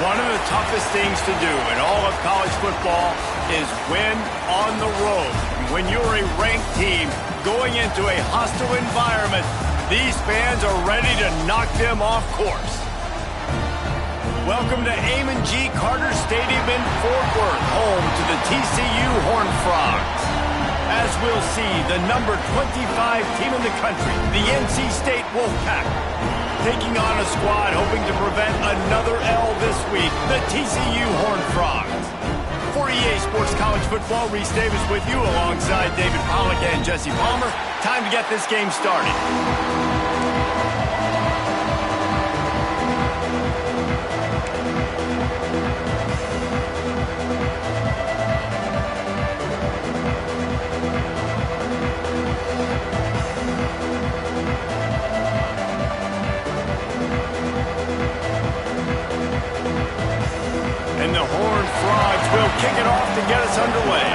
One of the toughest things to do in all of college football is win on the road. When you're a ranked team going into a hostile environment, these fans are ready to knock them off course. Welcome to Amon G. Carter Stadium in Fort Worth, home to the TCU Horned Frogs. As we'll see, the number 25 team in the country, the NC State Wolfpack, taking on a squad hoping to prevent another L this week, the TCU Horned Frogs. For EA Sports College Football, Reese Davis with you alongside David Pollack and Jesse Palmer. Time to get this game started. And the Horned Frogs will kick it off to get us underway.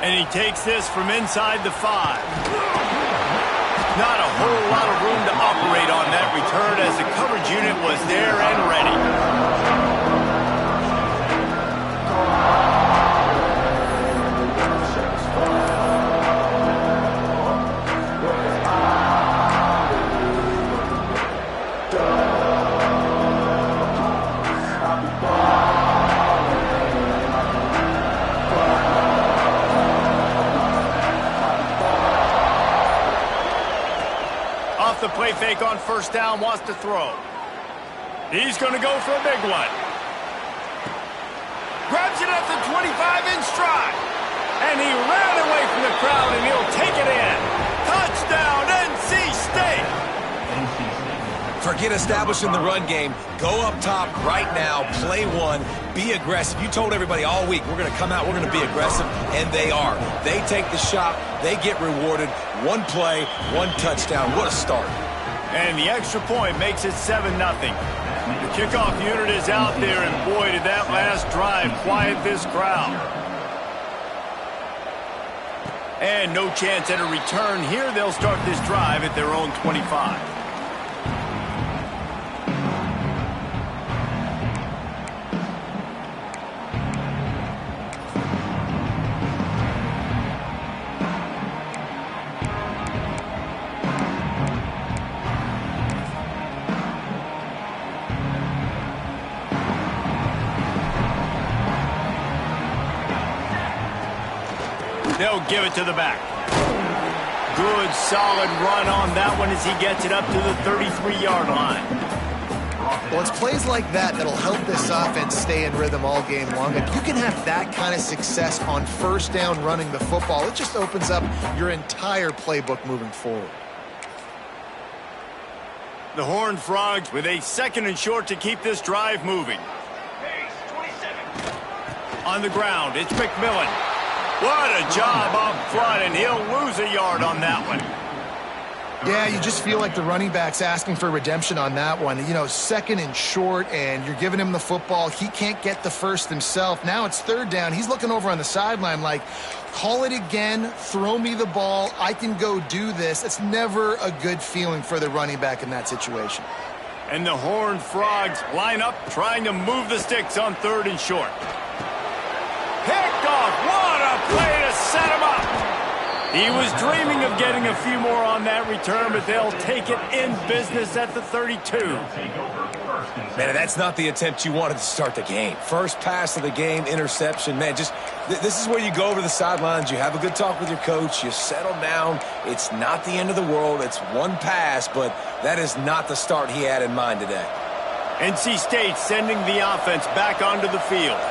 And he takes this from inside the 5. Not a whole lot of room to operate on that return as the coverage unit was there and ready. The play fake on first down, wants to throw. He's going to go for a big one. Grabs it at the 25 in stride. And he ran away from the crowd, and he'll take it in. Touchdown, NC State. Forget establishing the run game. Go up top right now, play one, be aggressive. You told everybody all week, we're going to come out, we're going to be aggressive, and they are. They take the shot, they get rewarded. One play, one touchdown. What a start. And the extra point makes it 7-0. The kickoff unit is out there, and boy, did that last drive quiet this crowd. And no chance at a return here. They'll start this drive at their own 25. They'll give it to the back. Good, solid run on that one as he gets it up to the 33-yard line. Well, it's plays like that that'll help this offense stay in rhythm all game long. If you can have that kind of success on first down running the football, it just opens up your entire playbook moving forward. The Horned Frogs with a 2nd and short to keep this drive moving. On the ground, it's McMillan. What a job up front, and he'll lose a yard on that one. Yeah, you just feel like the running back's asking for redemption on that one. You know, 2nd and short, and you're giving him the football. He can't get the first himself. Now it's 3rd down. He's looking over on the sideline like, call it again, throw me the ball, I can go do this. It's never a good feeling for the running back in that situation. And the Horned Frogs line up, trying to move the sticks on 3rd and short. Picked off. What a play to set him up. He was dreaming of getting a few more on that return, but they'll take it in business at the 32. Man, that's not the attempt you wanted to start the game. First pass of the game, interception. Man, just this is where you go over the sidelines. You have a good talk with your coach. You settle down. It's not the end of the world. It's one pass, but that is not the start he had in mind today. NC State sending the offense back onto the field.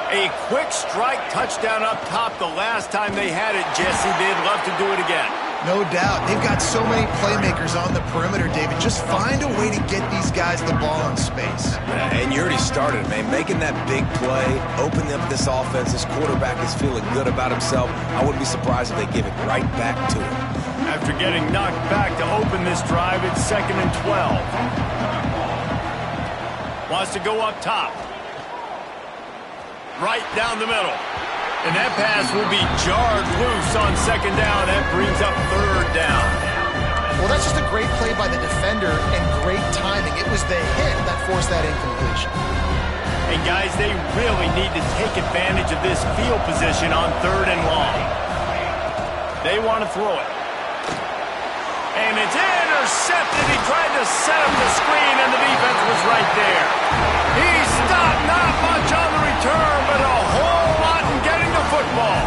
A quick strike touchdown up top the last time they had it, Jesse. They'd love to do it again. No doubt. They've got so many playmakers on the perimeter, David. Just find a way to get these guys the ball in space. And you already started, man. Making that big play, opening up this offense. This quarterback is feeling good about himself. I wouldn't be surprised if they give it right back to him. After getting knocked back to open this drive, it's 2nd and 12. Wants to go up top. Right down the middle. And that pass will be jarred loose on 2nd down. That brings up 3rd down. Well, that's just a great play by the defender and great timing. It was the hit that forced that incompletion. And guys, they really need to take advantage of this field position on 3rd and long. They want to throw it. And it's intercepted. He tried to set up the screen, and the defense was right there. He stopped, not much on the return, but a whole lot in getting the football.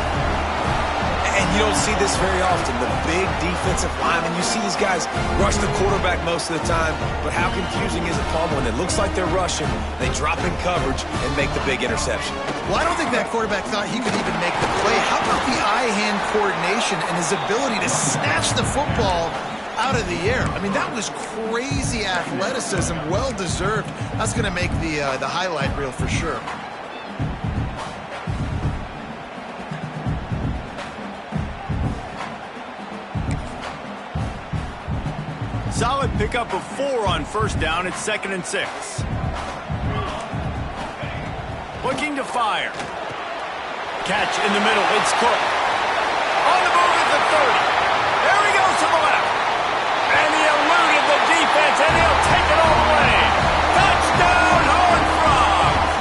And you don't see this very often. The big defensive linemen, you see these guys rush the quarterback most of the time, but how confusing is it, Paul, when it looks like they're rushing, they drop in coverage and make the big interception? Well, I don't think that quarterback thought he could even make the play. How about the eye-hand coordination and his ability to snatch the football out of the air? I mean, that was crazy athleticism, well-deserved. That's going to make the highlight reel for sure. Solid pickup of 4 on 1st down. It's 2nd and 6. Looking to fire. Catch in the middle. It's Cook. On the move at the 30. There he goes to the left. And he eluded the defense, and he'll take it all the way. Touchdown, Horned Frogs!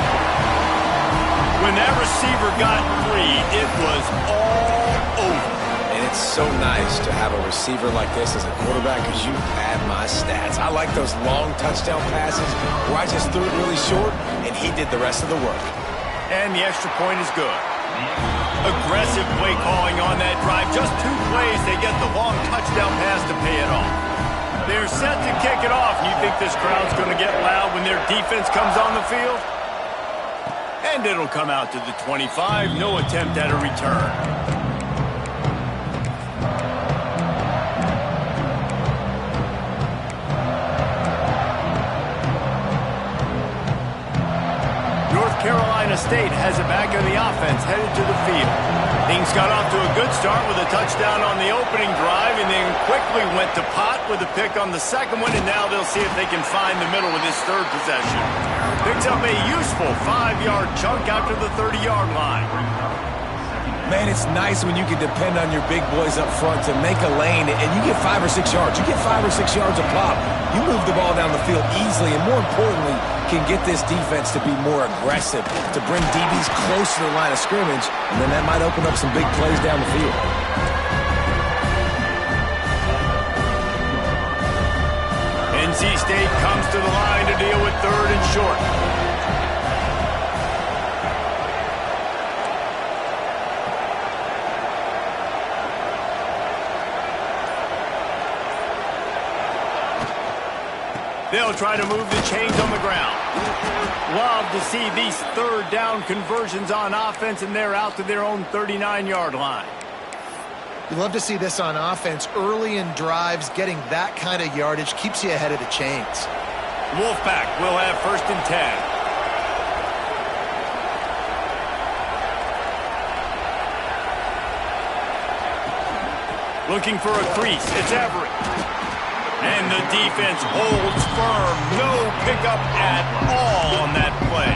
When that receiver got free, it was all over. And it's so nice to have a receiver like this as a quarterback because you had my stats. I like those long touchdown passes where I just threw it really short, and he did the rest of the work. And the extra point is good. Aggressive play calling on that drive. Just 2 plays, they get the long touchdown pass to pay it off. They're set to kick it off. You think this crowd's going to get loud when their defense comes on the field? And it'll come out to the 25. No attempt at a return. Carolina State has it back on the offense, headed to the field. Things got off to a good start with a touchdown on the opening drive, and then quickly went to pot with a pick on the second one, and now they'll see if they can find the middle with this 3rd possession. Picks up a useful 5-yard chunk out to the 30-yard line. Man, it's nice when you can depend on your big boys up front to make a lane, and you get 5 or 6 yards. You get 5 or 6 yards a pop. You move the ball down the field easily, and more importantly, can get this defense to be more aggressive, to bring DBs close to the line of scrimmage, and then that might open up some big plays down the field. NC State comes to the line to deal with 3rd and short. They'll try to move the chains on the ground. Love to see these 3rd down conversions on offense, and they're out to their own 39-yard line. You love to see this on offense. Early in drives, getting that kind of yardage keeps you ahead of the chains. Wolfpack will have 1st and 10. Looking for a crease. It's Everett. And the defense holds firm. No pickup at all on that play.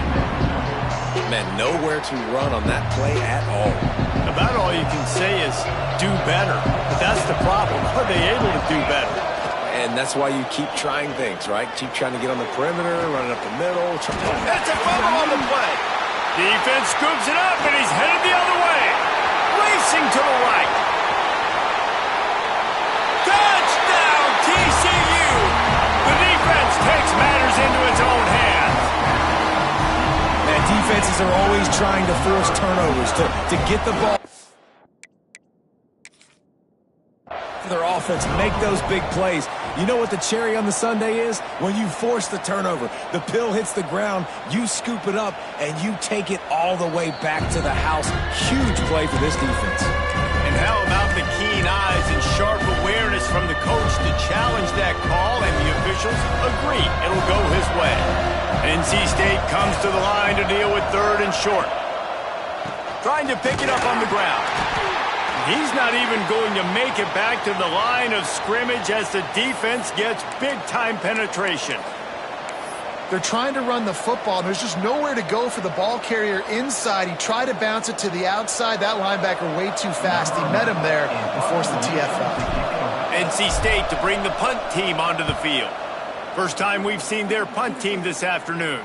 Man, nowhere to run on that play at all. About all you can say is do better. But that's the problem. Are they able to do better? And that's why you keep trying things, right? Keep trying to get on the perimeter, running up the middle. That's a fumble on the play. Defense scoops it up, and he's headed the other way. Racing to the right. Touchdown, TCU! The defense takes matters into its own hands. Man, defenses are always trying to force turnovers, to get the ball for their offense, make those big plays. You know what the cherry on the sundae is? When you force the turnover, the pill hits the ground, you scoop it up, and you take it all the way back to the house. Huge play for this defense. And how about the keen eyes and sharp awareness from the coach to challenge that call, and the officials agree it'll go his way. NC State comes to the line to deal with 3rd and short. Trying to pick it up on the ground. He's not even going to make it back to the line of scrimmage as the defense gets big-time penetration. They're trying to run the football, and there's just nowhere to go for the ball carrier inside. He tried to bounce it to the outside. That linebacker way too fast. He met him there and forced the TFL. NC State to bring the punt team onto the field. First time we've seen their punt team this afternoon.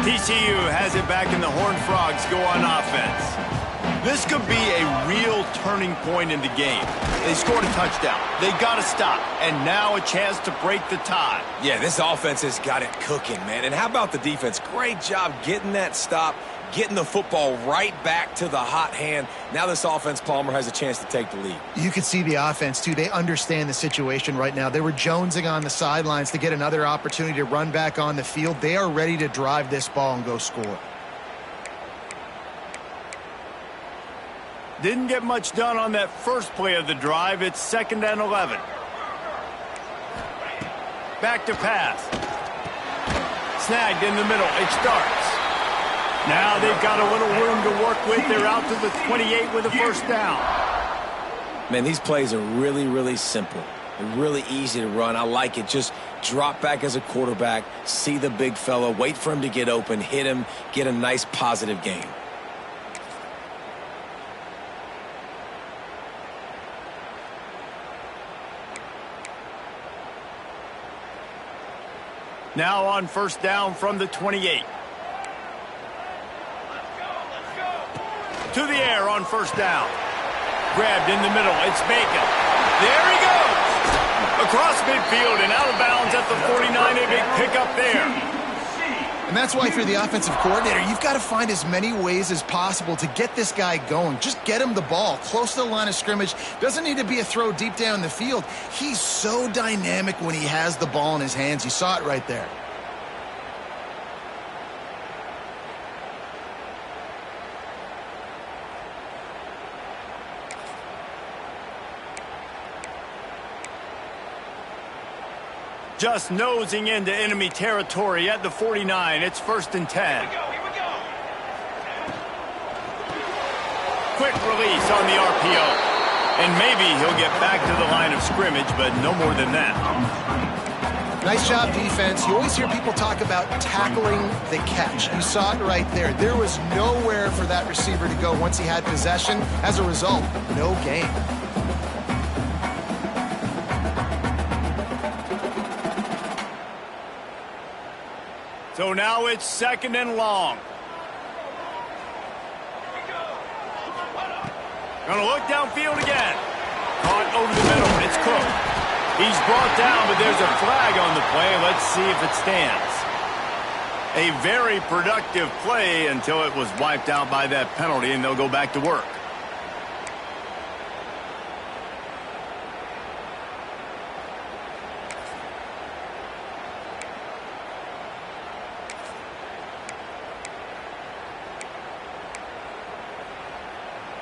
TCU has it back and the Horned Frogs go on offense. This could be a real turning point in the game. They scored a touchdown. They got to stop. And now a chance to break the tie. Yeah, this offense has got it cooking, man. And how about the defense? Great job getting that stop, getting the football right back to the hot hand. Now this offense, Palmer, has a chance to take the lead. You can see the offense, too. They understand the situation right now. They were jonesing on the sidelines to get another opportunity to run back on the field. They are ready to drive this ball and go score. Didn't get much done on that first play of the drive. It's 2nd and 11. Back to pass. Snagged in the middle. It starts. Now they've got a little room to work with. They're out to the 28 with a first down. Man, these plays are really, really simple. They're really easy to run. I like it. Just drop back as a quarterback, see the big fella, wait for him to get open, hit him, get a nice positive gain. Now on first down from the 28. To the air on first down. Grabbed in the middle. It's Bacon. There he goes. Across midfield and out of bounds at the 49. A big pickup there. And that's why if you're the offensive coordinator, you've got to find as many ways as possible to get this guy going. Just get him the ball close to the line of scrimmage. Doesn't need to be a throw deep down the field. He's so dynamic when he has the ball in his hands. You saw it right there. Just nosing into enemy territory at the 49. It's 1st and 10. Here we go. Quick release on the RPO. And maybe he'll get back to the line of scrimmage, but no more than that. Nice job, defense. You always hear people talk about tackling the catch. You saw it right there. There was nowhere for that receiver to go once he had possession. As a result, no gain. So now it's 2nd and long. Gonna look downfield again. Caught over the middle. It's Cook. He's brought down, but there's a flag on the play. Let's see if it stands. A very productive play until it was wiped out by that penalty, and they'll go back to work.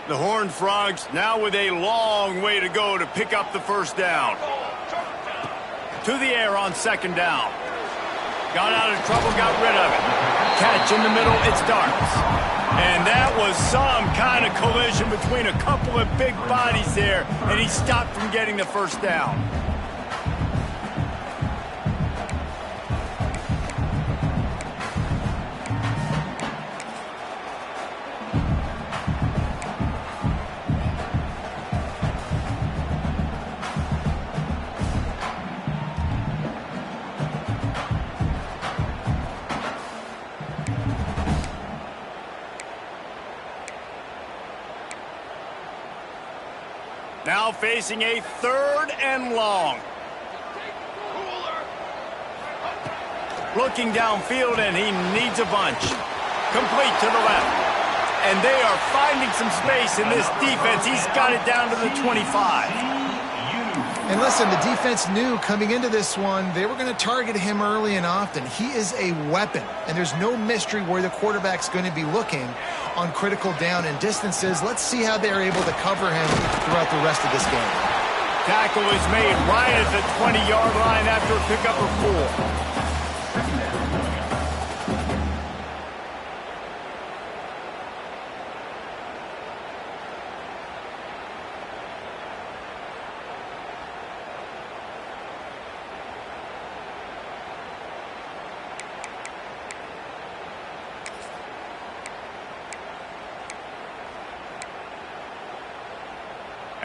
The Horned Frogs now with a long way to go to pick up the first down. To the air on 2nd down. Got out of trouble, got rid of it. Catch in the middle, it starts. And that was some kind of collision between a couple of big bodies there, and he stopped from getting the first down. Now facing a 3rd and long. Looking downfield, and he needs a bunch. Complete to the left. And they are finding some space in this defense. He's got it down to the 25. And listen, the defense knew coming into this one, they were going to target him early and often. He is a weapon, and there's no mystery where the quarterback's going to be looking on critical down and distances. Let's see how they're able to cover him throughout the rest of this game. Tackle is made right at the 20-yard line after a pickup of 4.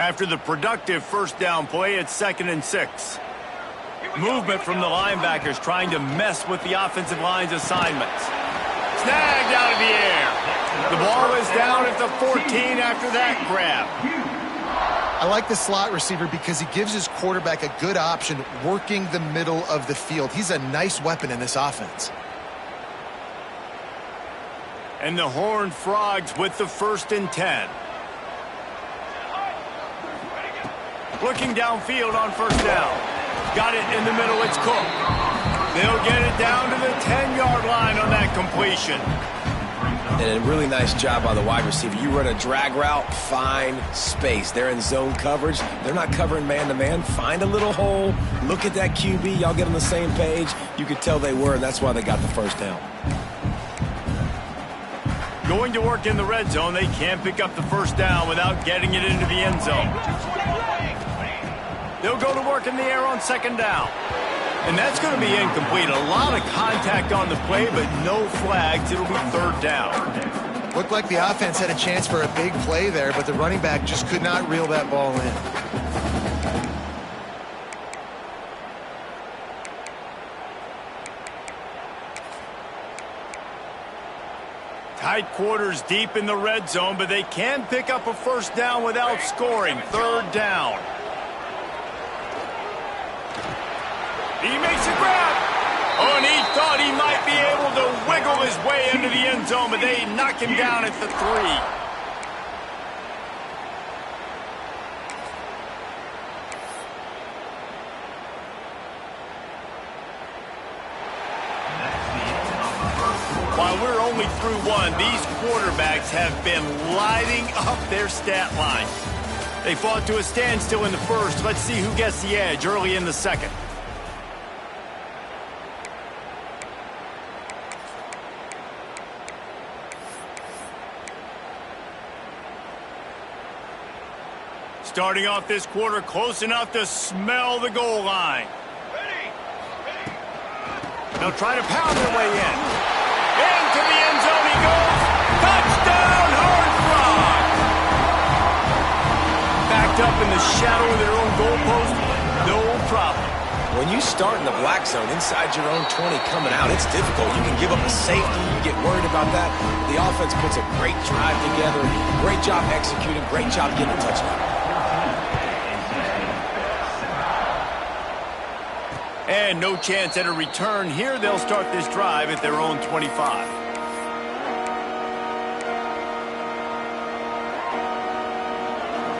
After the productive first down play, it's 2nd and 6. Movement from the linebackers trying to mess with the offensive line's assignments. Snagged out of the air. The ball is down at the 14 after that grab. I like the slot receiver because he gives his quarterback a good option working the middle of the field. He's a nice weapon in this offense. And the Horned Frogs with the 1st and 10. Looking downfield on 1st down. Got it in the middle, it's Cook. They'll get it down to the 10-yard line on that completion. And a really nice job by the wide receiver. You run a drag route, find space. They're in zone coverage. They're not covering man-to-man. Find a little hole. Look at that QB. Y'all get on the same page. You could tell they were, and that's why they got the 1st down. Going to work in the red zone, they can't pick up the 1st down without getting it into the end zone. They'll go to work in the air on 2nd down. And that's going to be incomplete. A lot of contact on the play, but no flags. It'll be 3rd down. Looked like the offense had a chance for a big play there, but the running back just could not reel that ball in. Tight quarters deep in the red zone, but they can pick up a 1st down without scoring. 3rd down. He makes a grab. Oh, and he thought he might be able to wiggle his way into the end zone, but they knock him down at the 3. While we're only through 1, these quarterbacks have been lighting up their stat line. They fought to a standstill in the 1st. Let's see who gets the edge early in the 2nd. Starting off this quarter close enough to smell the goal line. They'll try to pound their way in. Into the end zone he goes. Touchdown, Horned Frogs! Backed up in the shadow of their own goalpost, no problem. When you start in the black zone inside your own 20 coming out, it's difficult. You can give up a safety. You get worried about that. The offense puts a great drive together. Great job executing. Great job getting a touchdown. And no chance at a return here. They'll start this drive at their own 25.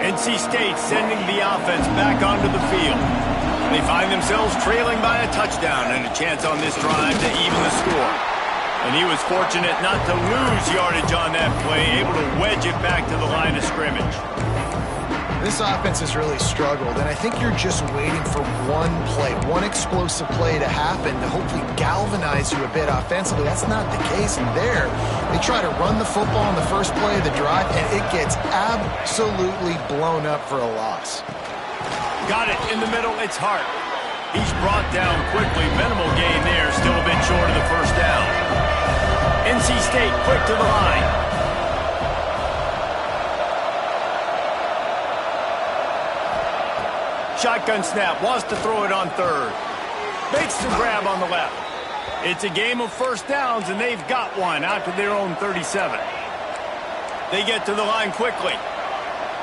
NC State sending the offense back onto the field. They find themselves trailing by a touchdown and a chance on this drive to even the score. And he was fortunate not to lose yardage on that play, able to wedge it back to the line of scrimmage. This offense has really struggled, and I think you're just waiting for one play, one explosive play to happen to hopefully galvanize you a bit offensively. That's not the case, and there, they try to run the football on the first play of the drive, and it gets absolutely blown up for a loss. Got it in the middle, it's Hart. He's brought down quickly, minimal gain there, still a bit short of the 1st down. NC State quick to the line. Shotgun snap, wants to throw it on 3rd. Makes the grab on the left. It's a game of 1st downs, and they've got one out to their own 37. They get to the line quickly.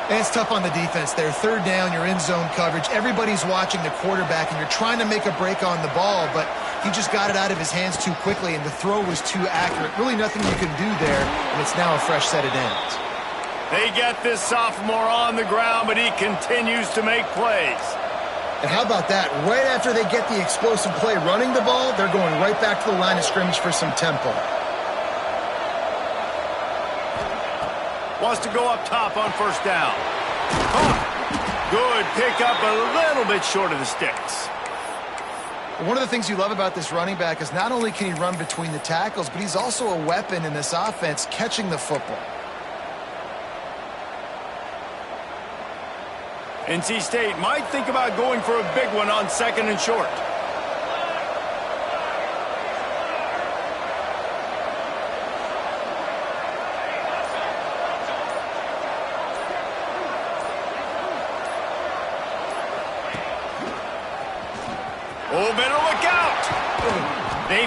And it's tough on the defense there. 3rd down, you're in zone coverage. Everybody's watching the quarterback, and you're trying to make a break on the ball, but he just got it out of his hands too quickly, and the throw was too accurate. Really nothing you can do there, and it's now a fresh set of downs. They get this sophomore on the ground, but he continues to make plays. And how about that? Right after they get the explosive play running the ball, they're going right back to the line of scrimmage for some tempo. Wants to go up top on 1st down. Good pickup, a little bit short of the sticks. One of the things you love about this running back is not only can he run between the tackles, but he's also a weapon in this offense catching the football. NC State might think about going for a big one on 2nd and short.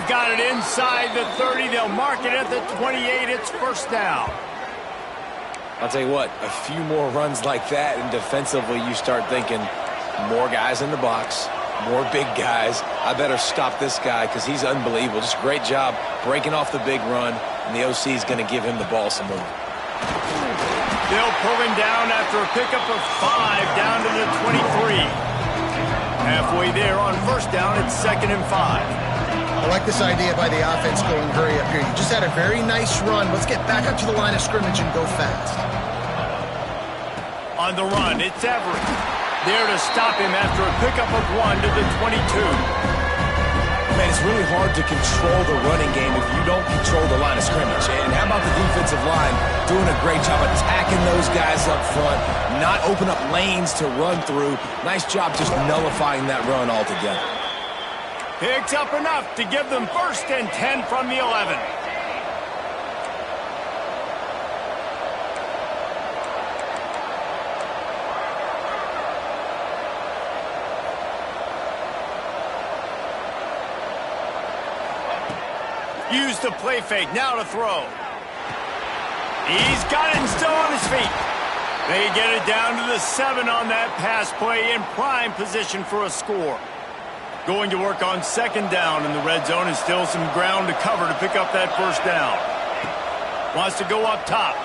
They've got it inside the 30. They'll mark it at the 28. It's first down. I'll tell you what, a few more runs like that, and defensively you start thinking more guys in the box, more big guys. I better stop this guy because he's unbelievable. Just great job breaking off the big run, and the OC is going to give him the ball some more. They'll pull him down after a pickup of 5 down to the 23. Halfway there on first down, it's 2nd and 5. I like this idea by the offense going hurry up here. You just had a very nice run. Let's get back up to the line of scrimmage and go fast. On the run, it's Everett. There to stop him after a pickup of 1 to the 22. Man, it's really hard to control the running game if you don't control the line of scrimmage. And how about the defensive line doing a great job attacking those guys up front, not open up lanes to run through. Nice job just nullifying that run altogether. Picks up enough to give them 1st and 10 from the 11. Use the play fake, now to throw. He's got it and still on his feet. They get it down to the 7 on that pass play in prime position for a score. Going to work on 2nd down in the red zone and still some ground to cover to pick up that 1st down. Wants to go up top.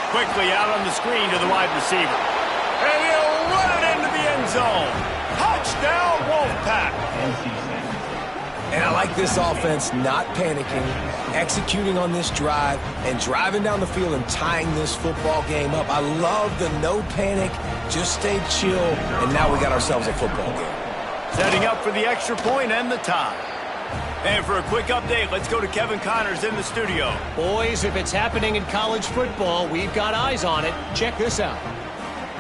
Quickly out on the screen to the wide receiver. And he'll run it into the end zone. Touchdown, Wolfpack. And I like this offense not panicking, executing on this drive, and driving down the field and tying this football game up. I love the no panic, just stay chill, and now we got ourselves a football game. Setting up for the extra point and the tie. And for a quick update, let's go to Kevin Connors in the studio. Boys, if it's happening in college football, we've got eyes on it. Check this out.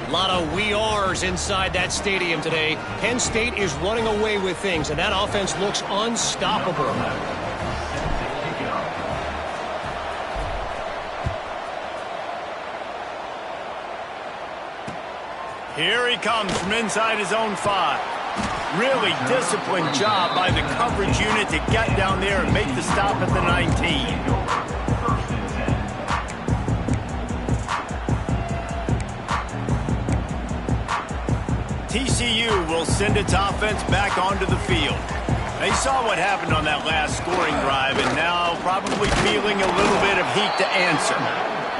A lot of we ares inside that stadium today. Penn State is running away with things, and that offense looks unstoppable. Here he comes from inside his own 5. Really disciplined job by the coverage unit to get down there and make the stop at the 19. TCU will send its offense back onto the field. They saw what happened on that last scoring drive and now probably feeling a little bit of heat to answer.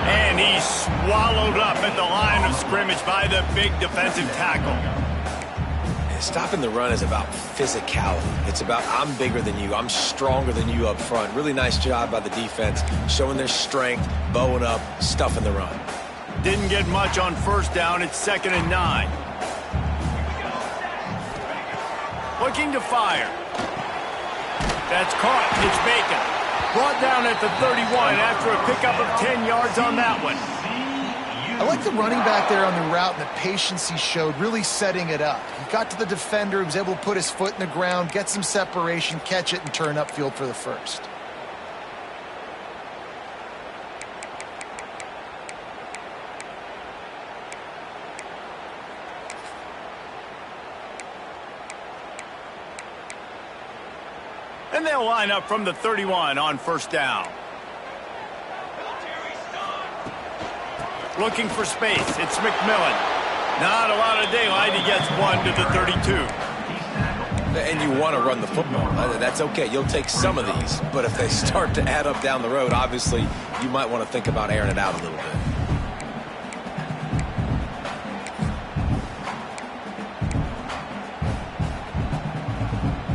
And he's swallowed up at the line of scrimmage by the big defensive tackle. Stopping the run is about physicality. It's about I'm bigger than you, I'm stronger than you up front. Really nice job by the defense, showing their strength, bowing up, stuffing the run. Didn't get much on 1st down. It's 2nd and 9. Looking to fire. That's caught. It's Bacon. Brought down at the 31 after a pickup of 10 yards on that one. I like the running back there on the route and the patience he showed, really setting it up. He got to the defender, he was able to put his foot in the ground, get some separation, catch it, and turn upfield for the 1st. And they'll line up from the 31 on 1st down. Looking for space. It's McMillan. Not a lot of daylight. He gets 1 to the 32. And you want to run the football. That's okay. You'll take some of these. But if they start to add up down the road, obviously, you might want to think about airing it out a little bit.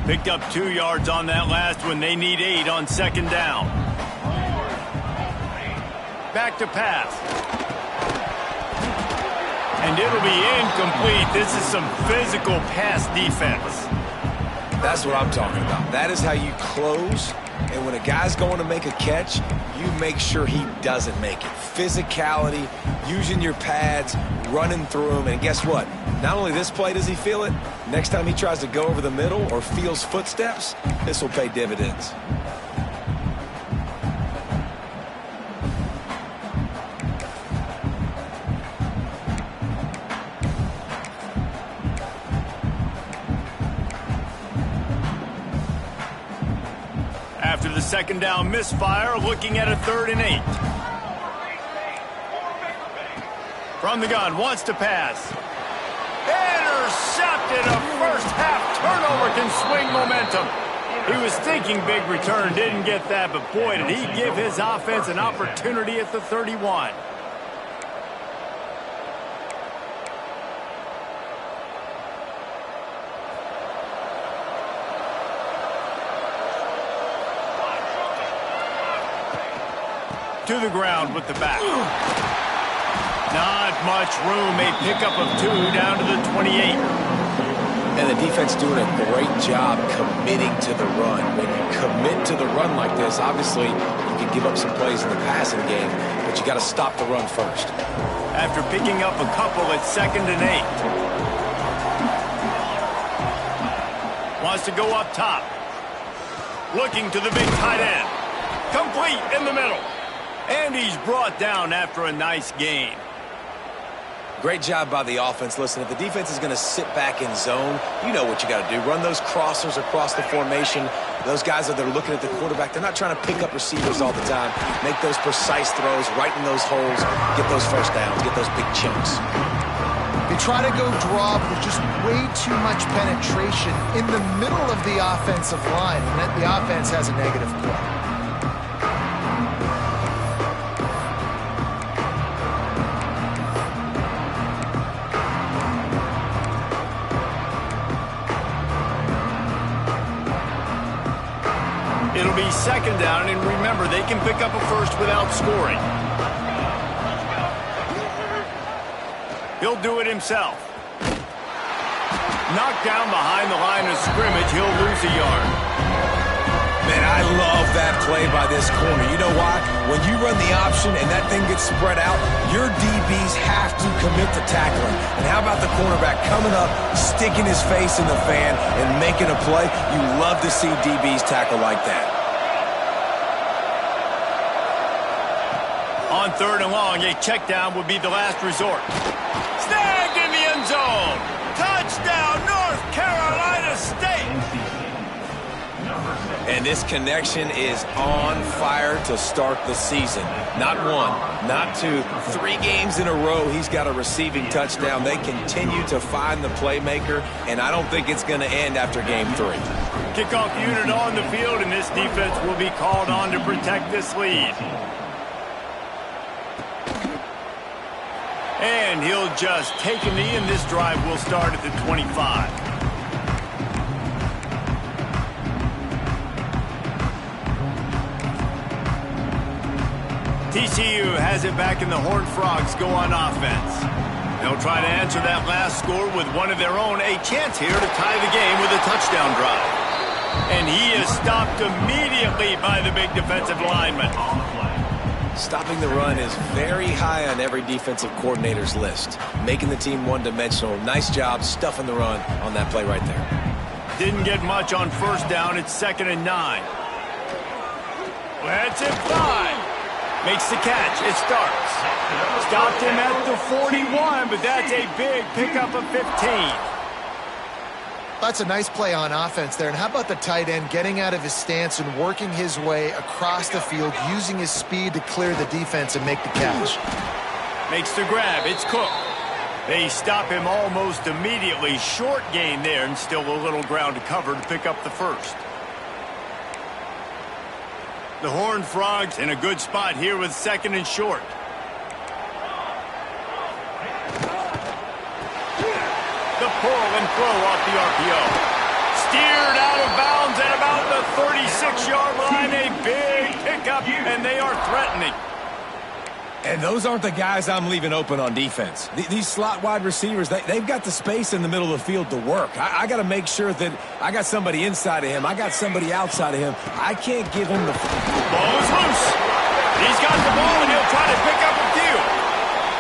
Picked up 2 yards on that last one. They need 8 on 2nd down. Back to pass. And it'll be incomplete. This is some physical pass defense. That's what I'm talking about. That is how you close. And when a guy's going to make a catch, you make sure he doesn't make it. Physicality, using your pads, running through them. And guess what? Not only this play does he feel it, next time he tries to go over the middle or feels footsteps, this will pay dividends. second down misfire, looking at a 3rd and 8. From the gun, wants to pass. Intercepted. A first half turnover can swing momentum. He was thinking big return, didn't get that, but boy, did he give his offense an opportunity at the 31. To the ground with the back. Not much room. A pickup of 2 down to the 28. And the defense doing a great job committing to the run. When you commit to the run like this, obviously you can give up some plays in the passing game, but you got to stop the run first. After picking up a couple at 2nd and 8. Wants to go up top. Looking to the big tight end. Complete in the middle. And he's brought down after a nice gain. Great job by the offense. Listen, if the defense is going to sit back in zone, you know what you got to do. Run those crossers across the formation. Those guys that are looking at the quarterback, they're not trying to pick up receivers all the time. Make those precise throws right in those holes. Get those first downs. Get those big chunks. They try to go draw, but there's just way too much penetration in the middle of the offensive line, and the offense has a negative play. It'll be 2nd down, and remember, they can pick up a first without scoring. He'll do it himself. Knocked down behind the line of scrimmage, he'll lose a yard. Man, I love that play by this corner. You know why? When you run the option and that thing gets spread out, your DBs have to commit to tackling. And how about the cornerback coming up, sticking his face in the fan, and making a play? You love to see DBs tackle like that. On 3rd and long, a check down would be the last resort. Snagged in the end zone. Touchdown, North Carolina State. And this connection is on fire to start the season. Not 1, not 2, 3 games in a row he's got a receiving touchdown. They continue to find the playmaker, and I don't think it's going to end after game 3. Kickoff unit on the field, and this defense will be called on to protect this lead. And he'll just take a knee, and this drive will start at the 25. TCU has it back, and the Horned Frogs go on offense. They'll try to answer that last score with one of their own. A chance here to tie the game with a touchdown drive. And he is stopped immediately by the big defensive lineman. Stopping the run is very high on every defensive coordinator's list. Making the team one-dimensional. Nice job stuffing the run on that play right there. Didn't get much on 1st down. It's 2nd and 9. Let's it fly. Makes the catch. It starts. Stopped him at the 41, but that's a big pickup of 15. That's a nice play on offense there. And how about the tight end getting out of his stance and working his way across the field, using his speed to clear the defense and make the catch. Makes the grab. It's Cook. They stop him almost immediately. Short gain there, and still a little ground to cover to pick up the first. The Horned Frogs in a good spot here with 2nd and short. The pull and throw off the RPO. Steered out of bounds at about the 36-yard line. A big pickup, and they are threatening. And those aren't the guys I'm leaving open on defense. These slot wide receivers, they've got the space in the middle of the field to work. I got to make sure that I got somebody inside of him. I got somebody outside of him. I can't give him the... Ball is loose. He's got the ball, and he'll try to pick up a few.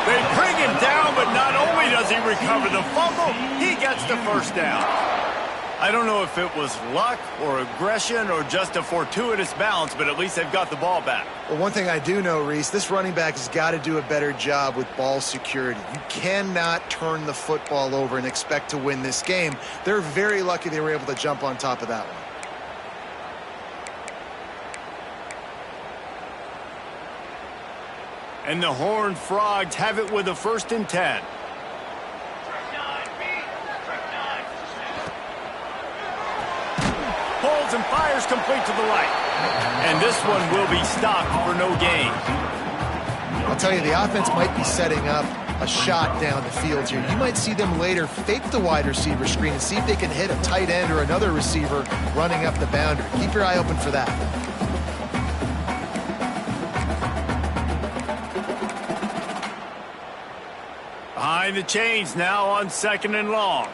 They bring him down, but not only does he recover the fumble, he gets the first down. I don't know if it was luck or aggression or just a fortuitous bounce, but at least they've got the ball back. Well, one thing I do know, Reese, this running back has got to do a better job with ball security. You cannot turn the football over and expect to win this game. They're very lucky they were able to jump on top of that one. And the Horned Frogs have it with a 1st and 10. Pulls and fires complete to the right. And this one will be stopped for no gain. I'll tell you, the offense might be setting up a shot down the field here. You might see them later fake the wide receiver screen and see if they can hit a tight end or another receiver running up the boundary. Keep your eye open for that. Behind the chains now on 2nd and long.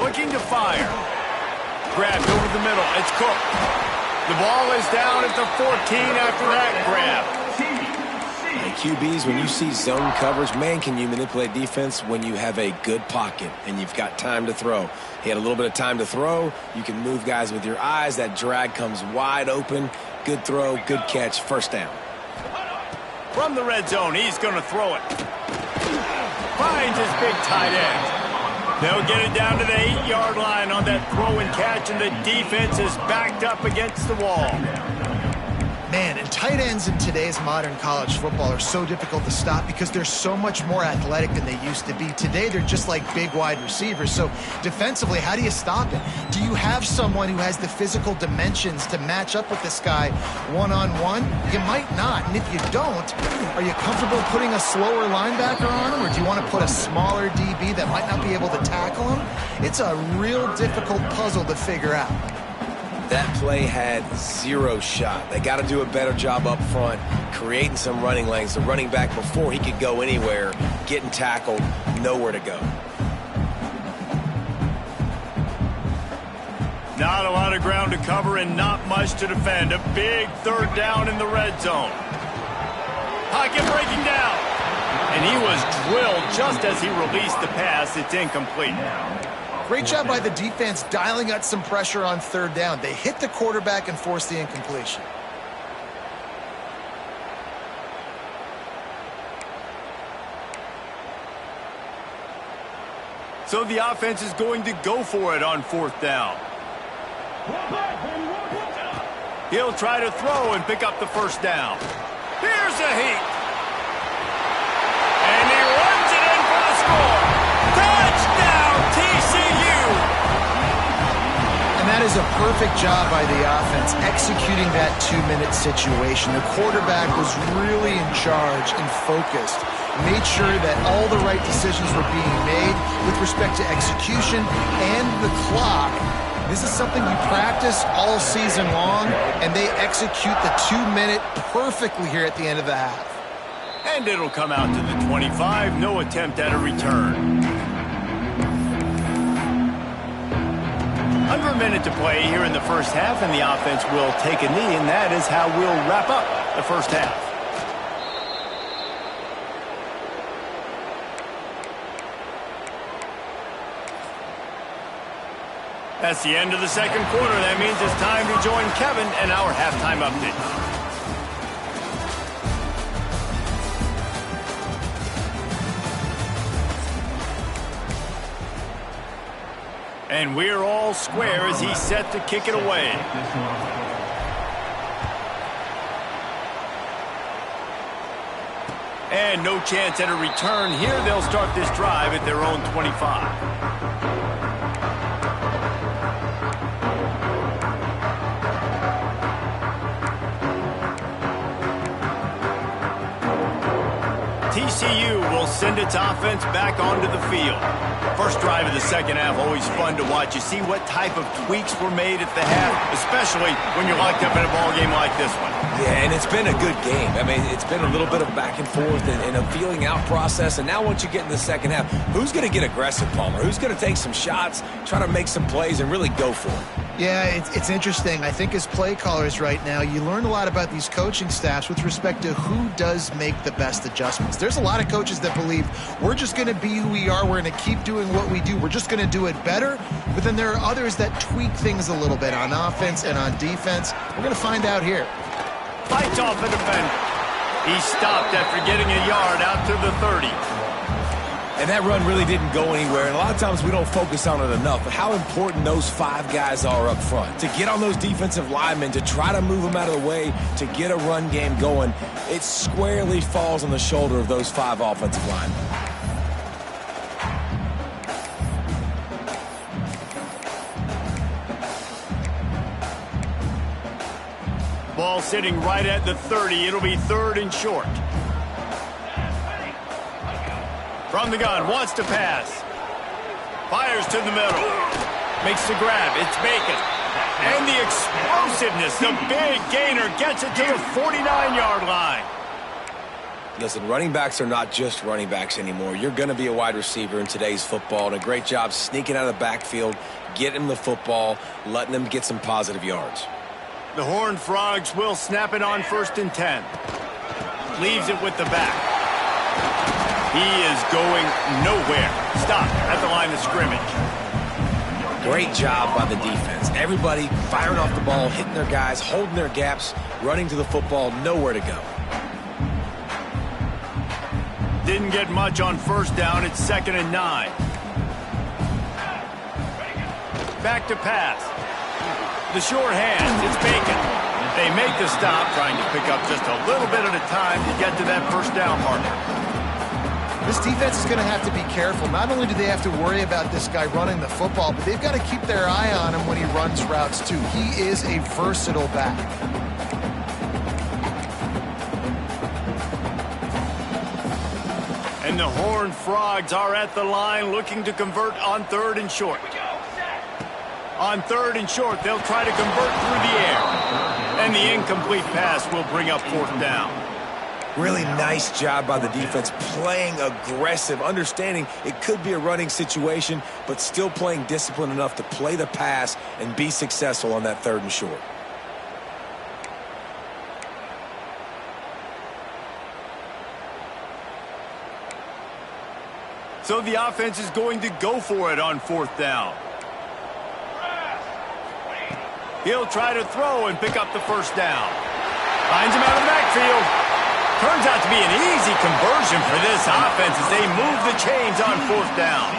Looking to fire. Grabbed over the middle. It's Cook. The ball is down at the 14 after that grab. Hey, QBs, when you see zone coverage, man, can you manipulate defense when you have a good pocket and you've got time to throw. He had a little bit of time to throw. You can move guys with your eyes. That drag comes wide open. Good throw, good catch, 1st down. From the red zone, he's going to throw it. Finds his big tight end. They'll get it down to the 8-yard line on that throw and catch, and the defense is backed up against the wall. Man, and tight ends in today's modern college football are so difficult to stop because they're so much more athletic than they used to be. Today, they're just like big wide receivers. So defensively, how do you stop it? Do you have someone who has the physical dimensions to match up with this guy one-on-one? You might not. And if you don't, are you comfortable putting a slower linebacker on him? Or do you want to put a smaller DB that might not be able to tackle him? It's a real difficult puzzle to figure out. That play had 0 shot. They got to do a better job up front, creating some running lanes. The running back, before he could go anywhere, getting tackled, nowhere to go. Not a lot of ground to cover and not much to defend. A big 3rd down in the red zone. Pocket breaking down. And he was drilled just as he released the pass. It's incomplete. Great job by the defense dialing out some pressure on 3rd down. They hit the quarterback and forced the incompletion. So the offense is going to go for it on 4th down. He'll try to throw and pick up the 1st down. Here's a heat. And he runs it in for the score. Touchdown, TCU! And that is a perfect job by the offense, executing that 2-minute situation. The quarterback was really in charge and focused, made sure that all the right decisions were being made with respect to execution and the clock. This is something you practice all season long, and they execute the 2-minute perfectly here at the end of the half. And it'll come out to the 25. No attempt at a return. Under a minute to play here in the 1st half, and the offense will take a knee, and that is how we'll wrap up the 1st half. That's the end of the 2nd quarter. That means it's time to join Kevin and our halftime update. And we're all square as he's set to kick it away. And no chance at a return here. They'll start this drive at their own 25. TCU will send its offense back onto the field. First drive of the 2nd half, always fun to watch. You see what type of tweaks were made at the half, especially when you're locked up in a ball game like this one. Yeah, and it's been a good game. I mean, it's been a little bit of back and forth and a feeling out process. And now once you get in the 2nd half, who's going to get aggressive, Palmer? Who's going to take some shots, try to make some plays, and really go for it? Yeah, it's interesting. I think as play callers right now, you learn a lot about these coaching staffs with respect to who does make the best adjustments. There's a lot of coaches that believe we're just going to be who we are. We're going to keep doing what we do. We're just going to do it better. But then there are others that tweak things a little bit on offense and on defense. We're going to find out here. Fights off a defender. He stopped after getting a yard out to the 30. And that run really didn't go anywhere, and a lot of times we don't focus on it enough, but how important those 5 guys are up front. To get on those defensive linemen, to try to move them out of the way, to get a run game going, it squarely falls on the shoulder of those 5 offensive linemen. Ball sitting right at the 30. It'll be 3rd and short. From the gun, wants to pass. Fires to the middle. Makes the grab. It's Bacon. And the explosiveness, the big gainer, gets it to the 49-yard line. Listen, running backs are not just running backs anymore. You're going to be a wide receiver in today's football, and a great job sneaking out of the backfield, getting them the football, letting them get some positive yards. The Horned Frogs will snap it on 1st and 10. Leaves it with the back. He is going nowhere. Stop at the line of scrimmage. Great job by the defense. Everybody firing off the ball, hitting their guys, holding their gaps, running to the football, nowhere to go. Didn't get much on 1st down. It's 2nd and 9. Back to pass. The short hands. It's Bacon. They make the stop, trying to pick up just a little bit at a time to get to that 1st down marker. This defense is going to have to be careful. Not only do they have to worry about this guy running the football, but they've got to keep their eye on him when he runs routes, too. He is a versatile back. And the Horned Frogs are at the line looking to convert on 3rd and short. On 3rd and short, they'll try to convert through the air. And the incomplete pass will bring up 4th down. Really nice job by the defense, playing aggressive, understanding it could be a running situation, but still playing disciplined enough to play the pass and be successful on that 3rd and short. So the offense is going to go for it on 4th down. He'll try to throw and pick up the 1st down. Finds him out of the backfield. Turns out to be an easy conversion for this offense as they move the chains on 4th down.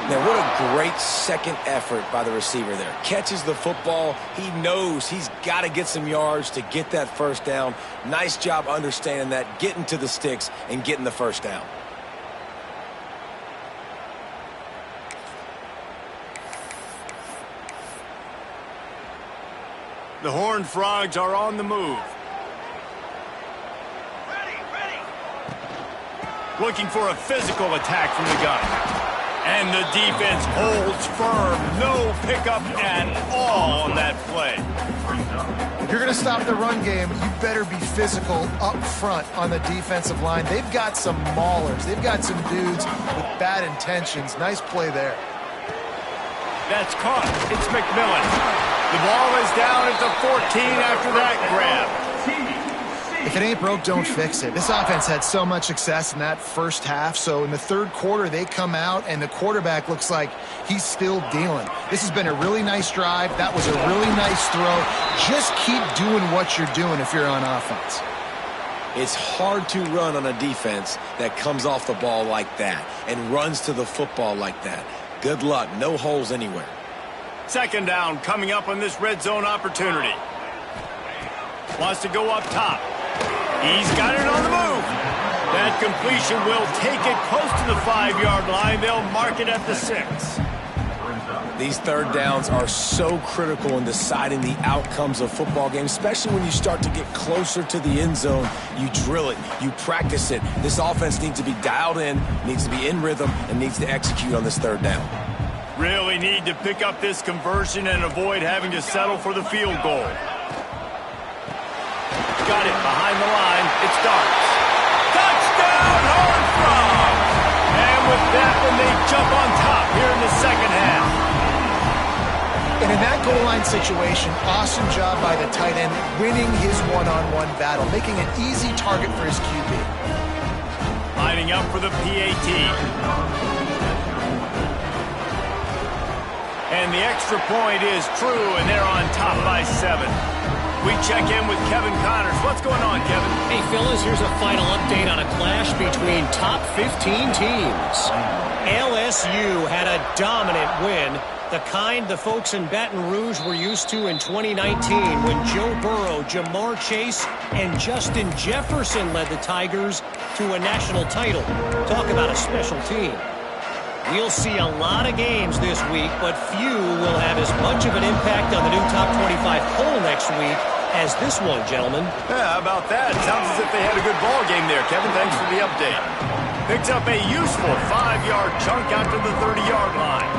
Now, what a great second effort by the receiver there. Catches the football. He knows he's got to get some yards to get that 1st down. Nice job understanding that, getting to the sticks and getting the 1st down. The Horned Frogs are on the move. Looking for a physical attack from the gun. And the defense holds firm. No pickup at all on that play. If you're going to stop the run game, you better be physical up front on the defensive line. They've got some maulers. They've got some dudes with bad intentions. Nice play there. That's caught. It's McMillan. The ball is down at the 14 after that grab. If it ain't broke, don't fix it. This offense had so much success in that 1st half, so in the 3rd quarter, they come out, and the quarterback looks like he's still dealing. This has been a really nice drive. That was a really nice throw. Just keep doing what you're doing if you're on offense. It's hard to run on a defense that comes off the ball like that and runs to the football like that. Good luck. No holes anywhere. 2nd down coming up on this red zone opportunity. Wants to go up top. He's got it on the move. That completion will take it close to the 5-yard line. They'll mark it at the 6. These 3rd downs are so critical in deciding the outcomes of football games, especially when you start to get closer to the end zone. You drill it, you practice it. This offense needs to be dialed in, needs to be in rhythm, and needs to execute on this 3rd down. Really need to pick up this conversion and avoid having to settle for the field goal. Got it behind the line. It's Darts. Touchdown, Horned Frogs! And with that one, they jump on top here in the 2nd half. And in that goal line situation, awesome job by the tight end winning his one-on-one battle, making an easy target for his QB. Lining up for the PAT. And the extra point is true, and they're on top by 7. We check in with Kevin Connors. What's going on, Kevin? Hey, fellas, here's a final update on a clash between top 15 teams. LSU had a dominant win, the kind the folks in Baton Rouge were used to in 2019 when Joe Burrow, Jamar Chase, and Justin Jefferson led the Tigers to a national title. Talk about a special team. We'll see a lot of games this week, but few will have as much of an impact on the new top 25 poll next week as this one, gentlemen. Yeah, how about that? Sounds as if they had a good ball game there, Kevin. Thanks for the update. Picks up a useful 5-yard chunk out to the 30-yard line.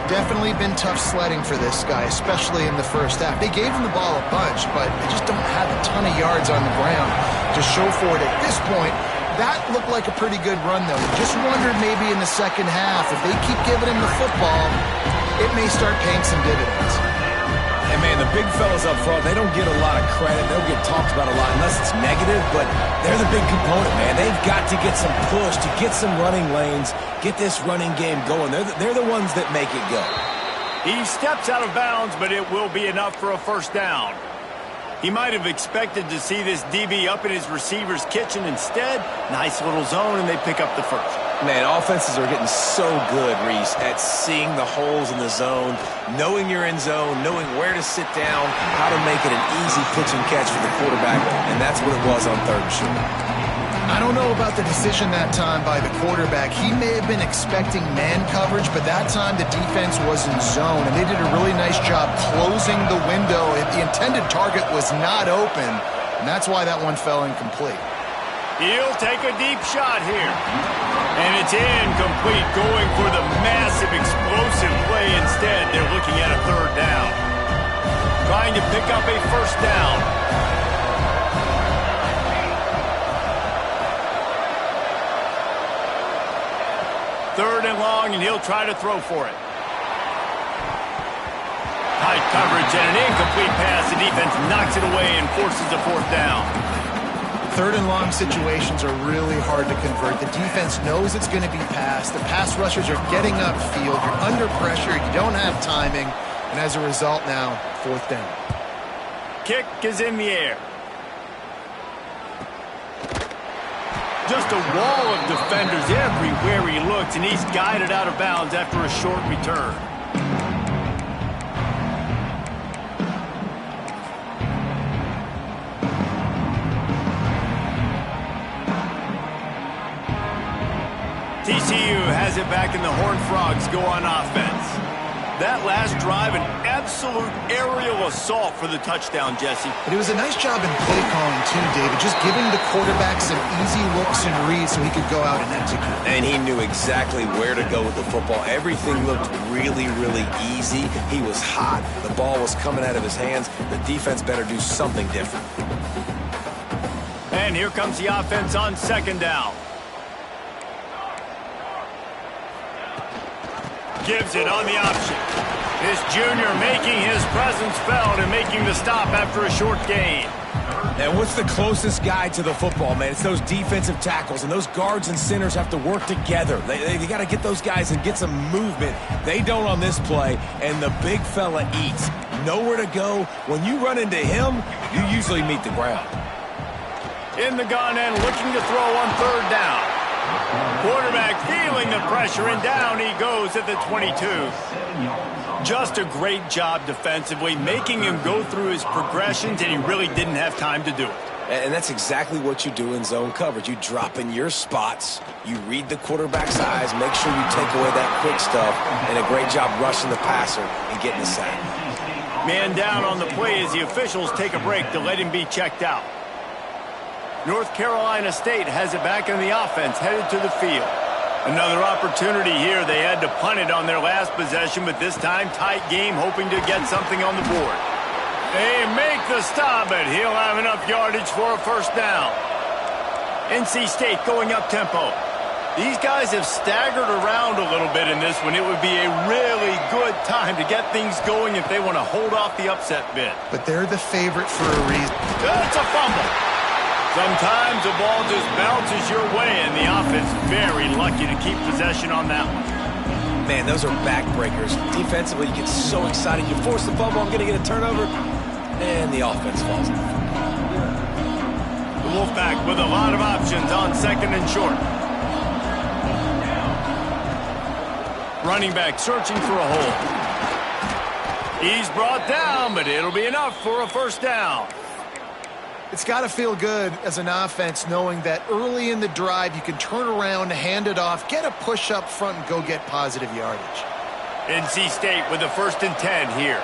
Definitely been tough sledding for this guy, especially in the first half. They gave him the ball a bunch, but they just don't have a ton of yards on the ground to show for it at this point. That looked like a pretty good run, though. Just wondered maybe in the second half, if they keep giving him the football, it may start paying some dividends. And, man, the big fellas up front, they don't get a lot of credit. They don't get talked about a lot unless it's negative, but they're the big component, man. They've got to get some push, to get some running lanes, get this running game going. They're the ones that make it go. He steps out of bounds, but it will be enough for a first down. He might have expected to see this DB up in his receiver's kitchen. Instead, nice little zone, and they pick up the first. Man, offenses are getting so good, Reese, at seeing the holes in the zone, knowing you're in zone, knowing where to sit down, how to make it an easy pitch and catch for the quarterback, and that's what it was on 3rd and short. I don't know about the decision that time by the quarterback. He may have been expecting man coverage, but that time the defense was in zone, and they did a really nice job closing the window. The intended target was not open, and that's why that one fell incomplete. He'll take a deep shot here. And it's incomplete, going for the massive explosive play instead. They're looking at a 3rd down. Trying to pick up a first down. Third and long, and he'll try to throw for it. Tight coverage and an incomplete pass. The defense knocks it away and forces a 4th down. 3rd and long situations are really hard to convert. The defense knows it's going to be passed. The pass rushers are getting upfield. You're under pressure. You don't have timing. And as a result now, 4th down. Kick is in the air. Just a wall of defenders everywhere he looks, and he's guided out of bounds after a short return. TCU has it back, and the Horned Frogs go on offense. That last drive, an absolute aerial assault for the touchdown, Jesse. But it was a nice job in play calling, too, David. Just giving the quarterback some easy looks and reads so he could go out and execute. And he knew exactly where to go with the football. Everything looked really, really easy. He was hot. The ball was coming out of his hands. The defense better do something different. And here comes the offense on 2nd down. Gives it on the option. This junior making his presence felt and making the stop after a short gain. And what's the closest guy to the football, man? It's those defensive tackles, and those guards and centers have to work together. They got to get those guys and get some movement. They don't on this play, and the big fella eats. Nowhere to go. When you run into him, you usually meet the ground. In the gun and looking to throw on 3rd down. Quarterback feeling the pressure, and down he goes at the 22. Just a great job defensively, making him go through his progressions, and he really didn't have time to do it. And that's exactly what you do in zone coverage. You drop in your spots, you read the quarterback's eyes, make sure you take away that quick stuff, and a great job rushing the passer and getting the sack. Man down on the play as the officials take a break to let him be checked out. North Carolina State has it back in the offense, headed to the field. Another opportunity here. They had to punt it on their last possession, but this time tight game, hoping to get something on the board. They make the stop, but he'll have enough yardage for a first down. NC State going up tempo. These guys have staggered around a little bit in this one. It would be a really good time to get things going if they want to hold off the upset bid. But they're the favorite for a reason. That's a fumble. Sometimes the ball just bounces your way, and the offense very lucky to keep possession on that one. Man, those are backbreakers. Defensively, you get so excited. You force the fumble, I'm going to get a turnover. and the offense falls off. The Wolfpack with a lot of options on second and short. Running back searching for a hole. He's brought down, but it'll be enough for a first down. It's got to feel good as an offense knowing that early in the drive you can turn around, hand it off, get a push up front, and go get positive yardage. NC State with the 1st and 10 here.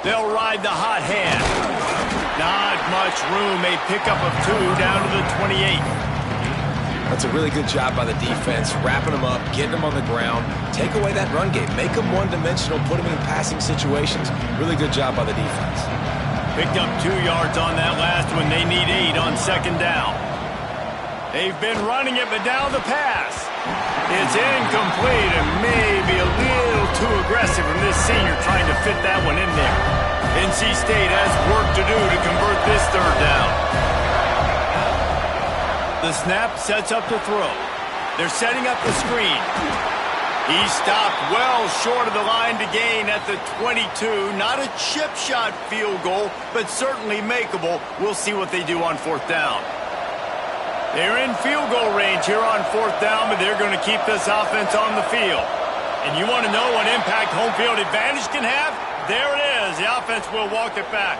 They'll ride the hot hand. Not much room. A pickup of 2 down to the 28. That's a really good job by the defense, wrapping them up, getting them on the ground. Take away that run game. Make them one-dimensional, put them in passing situations. Really good job by the defense. Picked up 2 yards on that last one. They need 8 on second down. They've been running it, but down the pass. It's incomplete and maybe a little too aggressive from this senior trying to fit that one in there. NC State has work to do to convert this 3rd down. The snap sets up the throw. They're setting up the screen. He stopped well short of the line to gain at the 22. Not a chip shot field goal, but certainly makeable. We'll see what they do on 4th down. They're in field goal range here on 4th down, but they're going to keep this offense on the field. And you want to know what impact home field advantage can have? There it is. The offense will walk it back.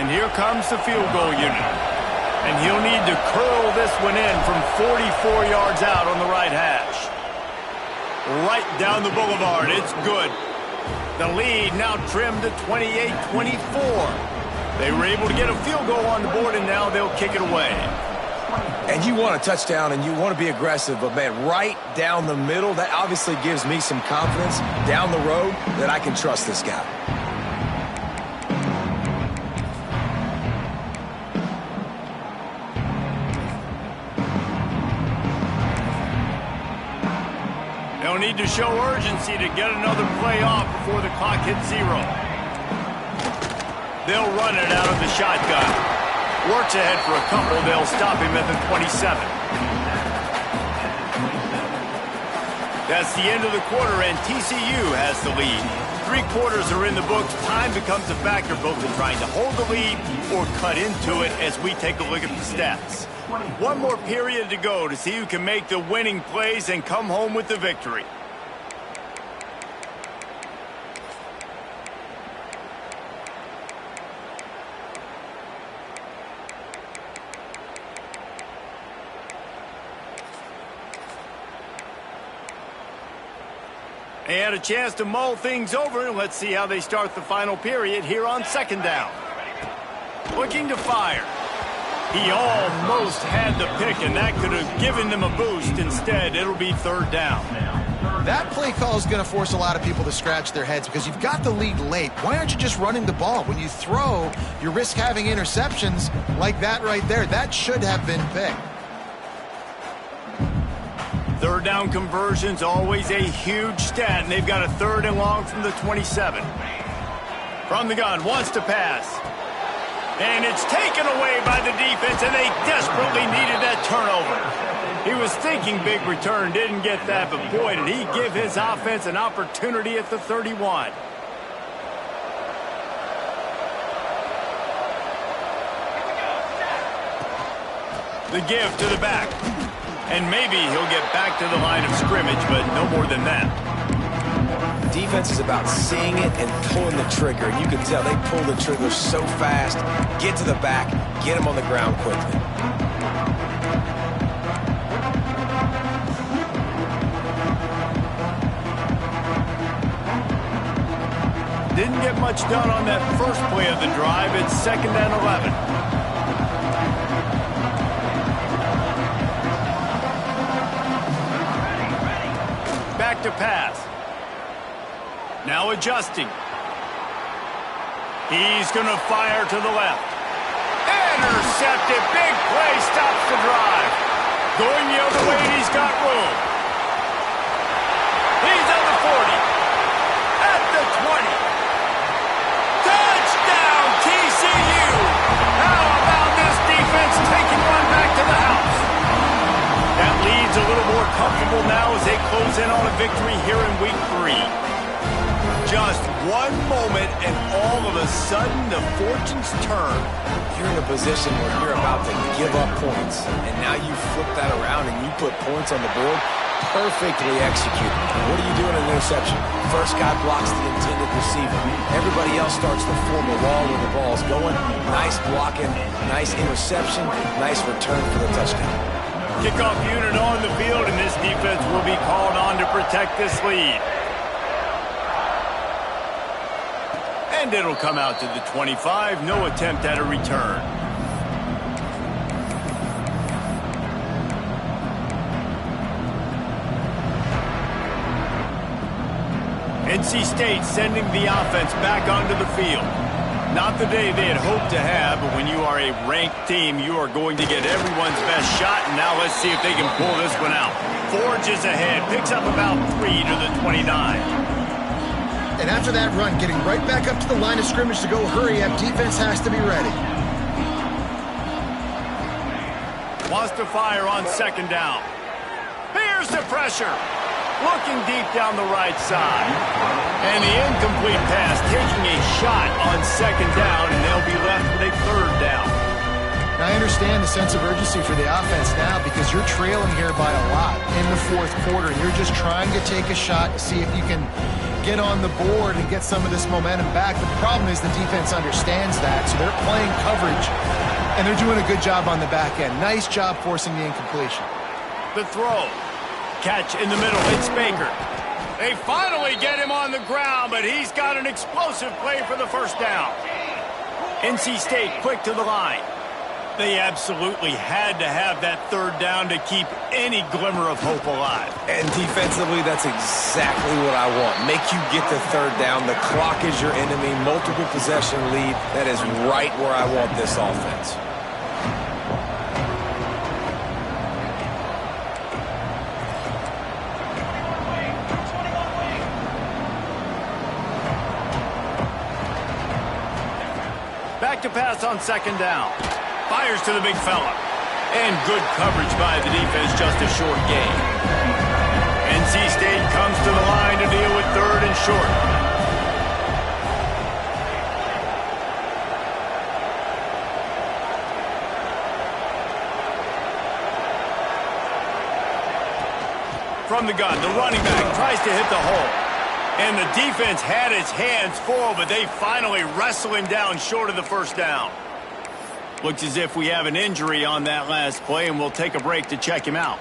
And here comes the field goal unit. And he'll need to curl this one in from 44 yards out on the right hash. Right down the boulevard. It's good. The lead now trimmed to 28-24. They were able to get a field goal on the board, and now they'll kick it away. And you want a touchdown, and you want to be aggressive, but, man, right down the middle, that obviously gives me some confidence down the road that I can trust this guy. They'll need to show urgency to get another play off before the clock hits 0. They'll run it out of the shotgun. Works ahead for a couple. They'll stop him at the 27. That's the end of the quarter, and TCU has the lead. 3 quarters are in the books. Time becomes a factor both in trying to hold the lead or cut into it as we take a look at the stats. 1 more period to go to see who can make the winning plays and come home with the victory. They had a chance to mull things over. Let's see how they start the final period here on 2nd down. Looking to fire. He almost had the pick, and that could have given them a boost. Instead, it'll be 3rd down. That play call is going to force a lot of people to scratch their heads because you've got the lead late. Why aren't you just running the ball? When you throw, you risk having interceptions like that right there. That should have been picked. 3rd down conversion's always a huge stat, and they've got a 3rd and long from the 27. From the gun, wants to pass. And it's taken away by the defense, and they desperately needed that turnover. He was thinking big return, didn't get that, but boy, did he give his offense an opportunity at the 31. The give to the back. And maybe he'll get back to the line of scrimmage, but no more than that. Defense is about seeing it and pulling the trigger. And you can tell they pull the trigger so fast, get to the back, get him on the ground quickly. Didn't get much done on that first play of the drive. It's 2nd and 11. Back to pass. Now adjusting. He's going to fire to the left. Intercepted. Big play. Stops the drive. Going the other way, and he's got room. He's on the 40. At the 20. Touchdown, TCU. How about this defense taking one back to the house? That leads a little more comfortable now as they close in on a victory here in Week 3. Just one moment, and all of a sudden, the fortunes turn. You're in a position where you're about to give up points, and now you flip that around and you put points on the board. Perfectly executed. What do you do in an interception? First guy blocks the intended receiver. Everybody else starts to form a wall when the ball's going. Nice blocking, nice interception, nice return for the touchdown. Kickoff unit on the field, and this defense will be called on to protect this lead. And it'll come out to the 25. No attempt at a return. NC State sending the offense back onto the field. Not the day they had hoped to have, but when you are a ranked team, you are going to get everyone's best shot, and now let's see if they can pull this one out. Forges ahead, picks up about 3 to the 29. And after that run, getting right back up to the line of scrimmage to go hurry up, defense has to be ready. Wants to fire on second down. Here's the pressure. Looking deep down the right side. And the incomplete pass taking a shot on second down, and they'll be left with a third down. Now, I understand the sense of urgency for the offense now because you're trailing here by a lot in the fourth quarter, and you're just trying to take a shot to see if you can get on the board and get some of this momentum back. But the problem is the defense understands that, so they're playing coverage, and they're doing a good job on the back end. Nice job forcing the incompletion. The throw. Catch in the middle. It's Baker. They finally get him on the ground, but he's got an explosive play for the first down. NC State quick to the line. They absolutely had to have that third down to keep any glimmer of hope alive. And defensively, that's exactly what I want. Make you get the third down. The clock is your enemy. Multiple possession lead. That is right where I want this offense. Back to pass on second down. Fires to the big fella. And good coverage by the defense, just a short gain. NC State comes to the line to deal with third and short. From the gun, the running back tries to hit the hole. And the defense had its hands full, but they finally wrestle him down short of the first down. Looks as if we have an injury on that last play, and we'll take a break to check him out.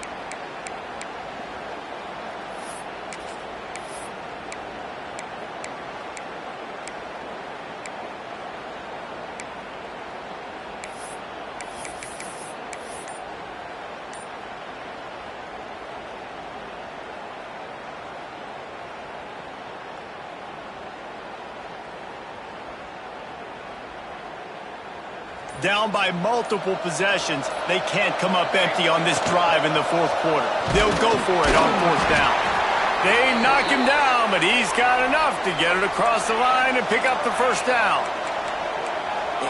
Down by multiple possessions, they can't come up empty on this drive in the fourth quarter. They'll go for it on fourth down. They knock him down, but he's got enough to get it across the line and pick up the first down.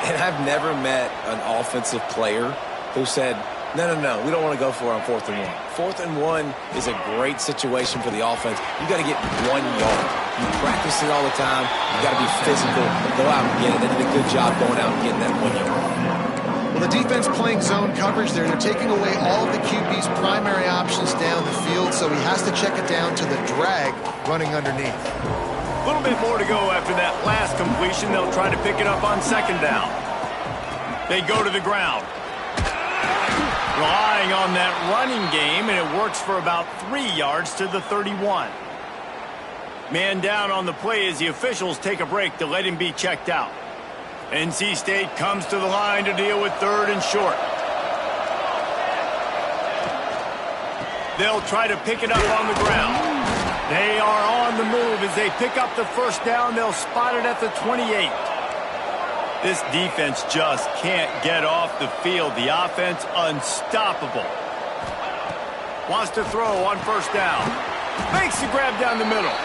And I've never met an offensive player who said, no, we don't want to go for it on 4th and 1. 4th and 1 is a great situation for the offense. You got to get 1 yard. You practice it all the time. You got to be physical. Go out and get it. They did a good job going out and getting that 1 yard. Well, the defense playing zone coverage there. They're taking away all of the QB's primary options down the field, so he has to check it down to the drag running underneath. A little bit more to go after that last completion. They'll try to pick it up on second down. They go to the ground. Relying on that running game, and it works for about 3 yards to the 31. Man down on the play as the officials take a break to let him be checked out. NC State comes to the line to deal with third and short. They'll try to pick it up on the ground. They are on the move as they pick up the first down. They'll spot it at the 28. This defense just can't get off the field. The offense unstoppable. Wants to throw on first down. Makes the grab down the middle.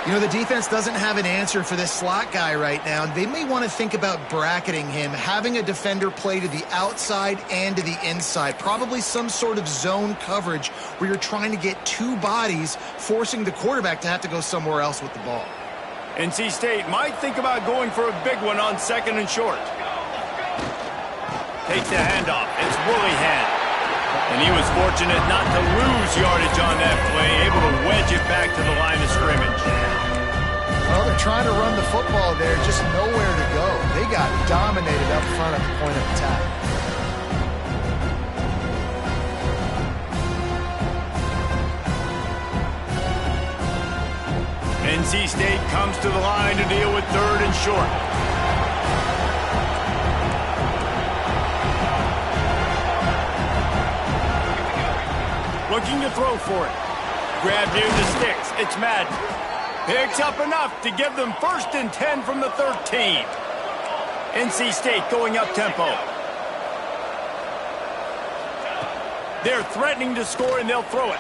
You know, the defense doesn't have an answer for this slot guy right now. They may want to think about bracketing him, having a defender play to the outside and to the inside. Probably some sort of zone coverage where you're trying to get two bodies, forcing the quarterback to have to go somewhere else with the ball. NC State might think about going for a big one on 2nd and short. Takes the handoff. It's Woollyhan. And he was fortunate not to lose yardage on that play, able to wedge it back to the line of scrimmage. Well, they're trying to run the football there, just nowhere to go. They got dominated up front at the point of attack. NC State comes to the line to deal with 3rd and short. Looking to throw for it. Grab near the sticks. It's Madden. Picks up enough to give them 1st and 10 from the 13. NC State going up tempo. They're threatening to score, and they'll throw it.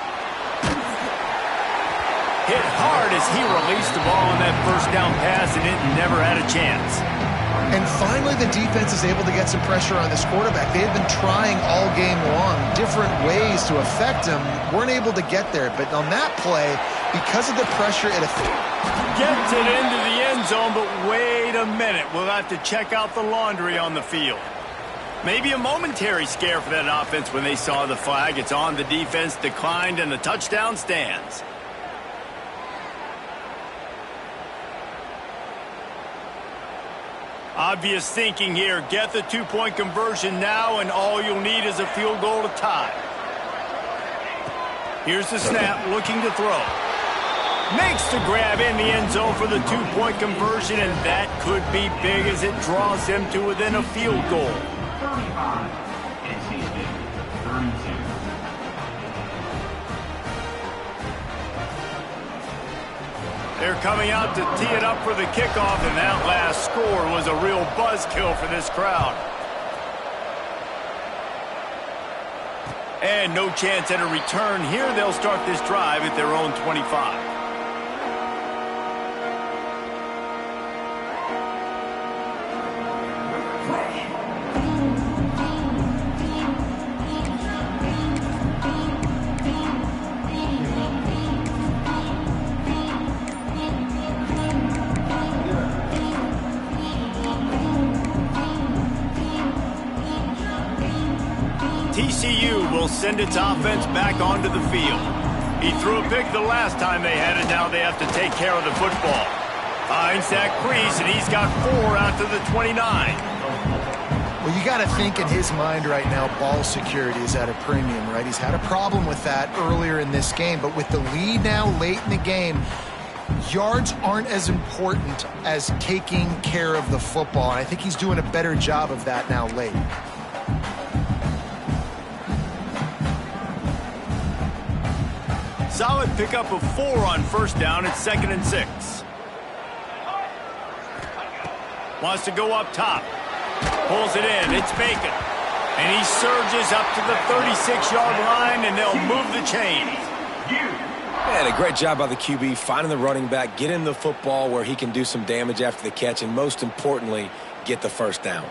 Hit hard as he released the ball on that 1st down pass, and it never had a chance. And finally, the defense is able to get some pressure on this quarterback. They had been trying all game long, different ways to affect him. Weren't able to get there. But on that play, because of the pressure, it gets it into the end zone, but wait a minute. We'll have to check out the laundry on the field. Maybe a momentary scare for that offense when they saw the flag. It's on, the defense declined, and the touchdown stands. Obvious thinking here. Get the 2-point conversion now, and all you'll need is a field goal to tie. Here's the snap, looking to throw. Makes the grab in the end zone for the 2-point conversion, and that could be big as it draws him to within a field goal. 35, NC State, 32. They're coming out to tee it up for the kickoff, and that last score was a real buzzkill for this crowd. And no chance at a return here. They'll start this drive at their own 25. TCU will send its offense back onto the field. He threw a pick the last time they had it. Now they have to take care of the football. Finds that crease, and he's got 4 out to the 29. Well, you got to think in his mind right now, ball security is at a premium, right? He's had a problem with that earlier in this game, but with the lead now late in the game, yards aren't as important as taking care of the football, and I think he's doing a better job of that now late. Solid pickup of 4 on 1st down. It's 2nd and 6. Wants to go up top. Pulls it in. It's Bacon. And he surges up to the 36-yard line, and they'll move the chains. Man, a great job by the QB finding the running back, getting the football where he can do some damage after the catch, and most importantly, get the 1st down.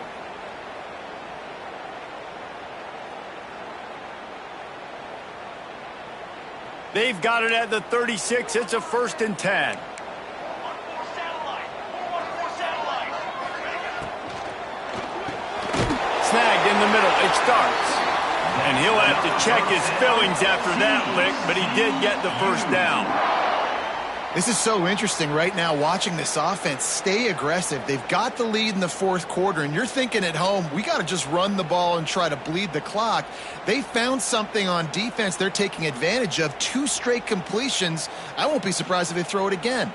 They've got it at the 36. It's a 1st and 10. Snagged in the middle. It starts. And he'll have to check his fillings after that lick, but he did get the 1st down. This is so interesting right now watching this offense stay aggressive. They've got the lead in the 4th quarter, and you're thinking at home, we got to just run the ball and try to bleed the clock. They found something on defense they're taking advantage of. 2 straight completions. I won't be surprised if they throw it again.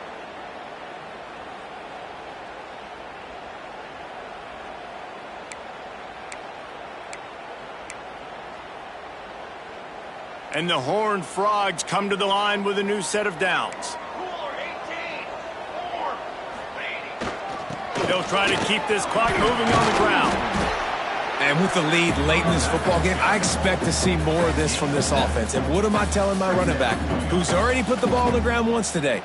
And the Horned Frogs come to the line with a new set of downs. They'll try to keep this clock moving on the ground. And with the lead late in this football game, I expect to see more of this from this offense. And what am I telling my running back, who's already put the ball on the ground once today?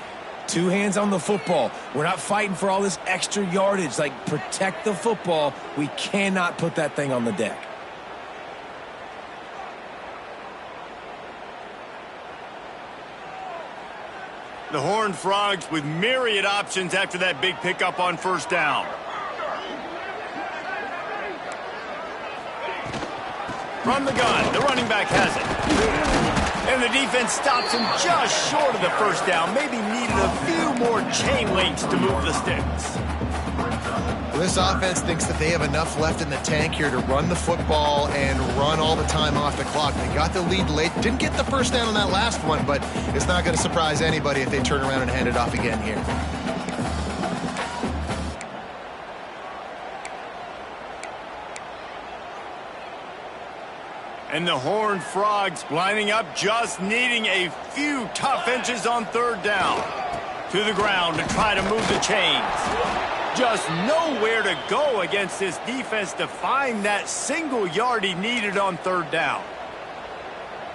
2 hands on the football. We're not fighting for all this extra yardage. Like, protect the football. We cannot put that thing on the deck. The Horned Frogs with myriad options after that big pickup on first down. From the gun, the running back has it. And the defense stops him just short of the first down. Maybe needed a few more chain links to move the sticks. This offense thinks that they have enough left in the tank here to run the football and run all the time off the clock. They got the lead late. Didn't get the first down on that last one, but it's not going to surprise anybody if they turn around and hand it off again here. And the Horned Frogs lining up, just needing a few tough inches on third down. To the ground to try to move the chains. Just nowhere to go against this defense to find that single yard he needed on third down.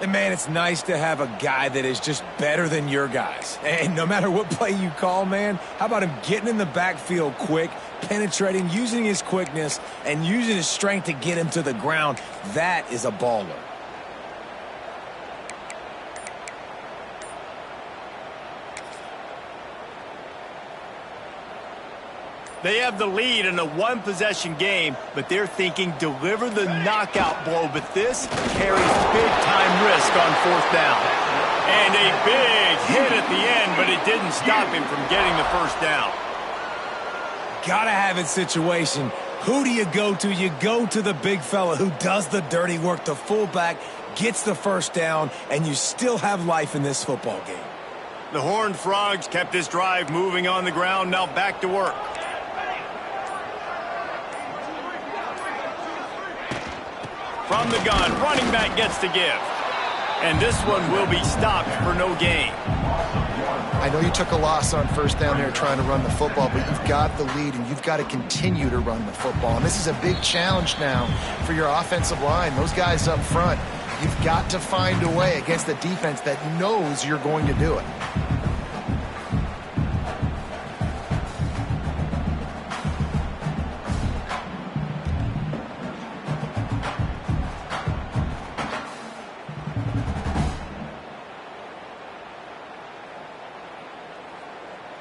And, man, it's nice to have a guy that is just better than your guys. And no matter what play you call, man, how about him getting in the backfield quick, penetrating, using his quickness, and using his strength to get him to the ground? That is a baller. They have the lead in a one-possession game, but they're thinking deliver the knockout blow. But this carries big-time risk on fourth down. And a big hit at the end, but it didn't stop him from getting the first down. Gotta have it situation. Who do you go to? You go to the big fella who does the dirty work. The fullback gets the first down, and you still have life in this football game. The Horned Frogs kept this drive moving on the ground. Now back to work. From the gun, running back gets the give. And this one will be stopped for no gain. I know you took a loss on first down there trying to run the football, but you've got the lead and you've got to continue to run the football. And this is a big challenge now for your offensive line. Those guys up front, you've got to find a way against a defense that knows you're going to do it.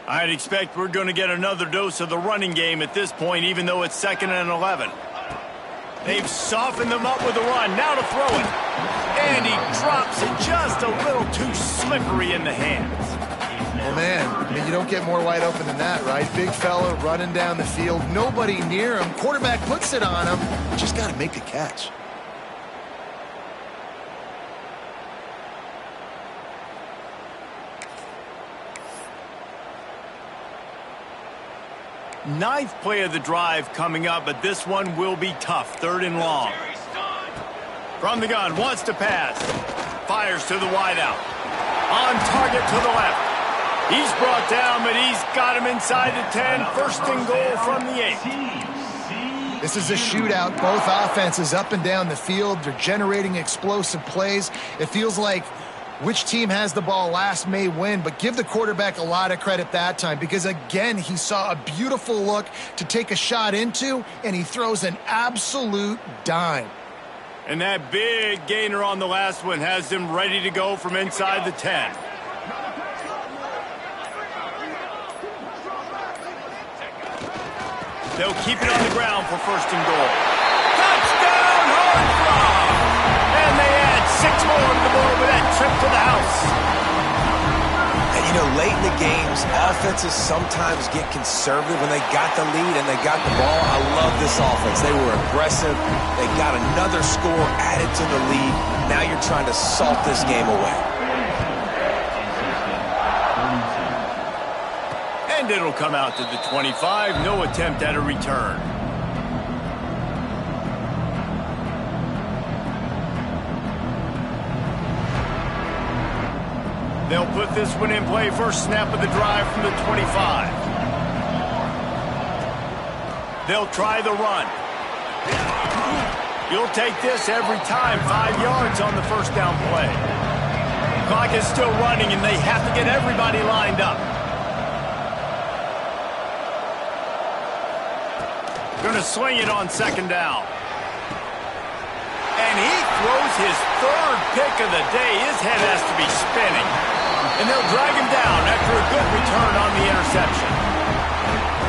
I'd expect we're going to get another dose of the running game at this point, even though it's 2nd and 11. They've softened them up with a run. Now to throw it. And he drops it just a little too slippery in the hands. Oh, man, I mean, you don't get more wide open than that, right? Big fella running down the field. Nobody near him. Quarterback puts it on him. Just got to make the catch. Ninth play of the drive coming up, but this one will be tough. 3rd and long. From the gun, wants to pass. Fires to the wideout. On target to the left. He's brought down, but he's got him inside the 10. 1st and goal from the 8. This is a shootout. Both offenses up and down the field. They're generating explosive plays. It feels like which team has the ball last may win, but give the quarterback a lot of credit that time because, again, he saw a beautiful look to take a shot into, and he throws an absolute dime. And that big gainer on the last one has him ready to go from inside the 10. They'll keep it on the ground for 1st and goal. Touchdown, Horned Frogs! And they add 6 more to the board with that trip to the house. And, you know, late in the games, offenses sometimes get conservative when they got the lead and they got the ball. I love this offense. They were aggressive. They got another score added to the lead. Now you're trying to salt this game away. And it'll come out to the 25. No attempt at a return. They'll put this one in play. First snap of the drive from the 25. They'll try the run. You'll take this every time. 5 yards on the 1st down play. Clock is still running, and they have to get everybody lined up. Going to swing it on second down. And he throws his third pick of the day. His head has to be spinning. And they'll drag him down after a good return on the interception.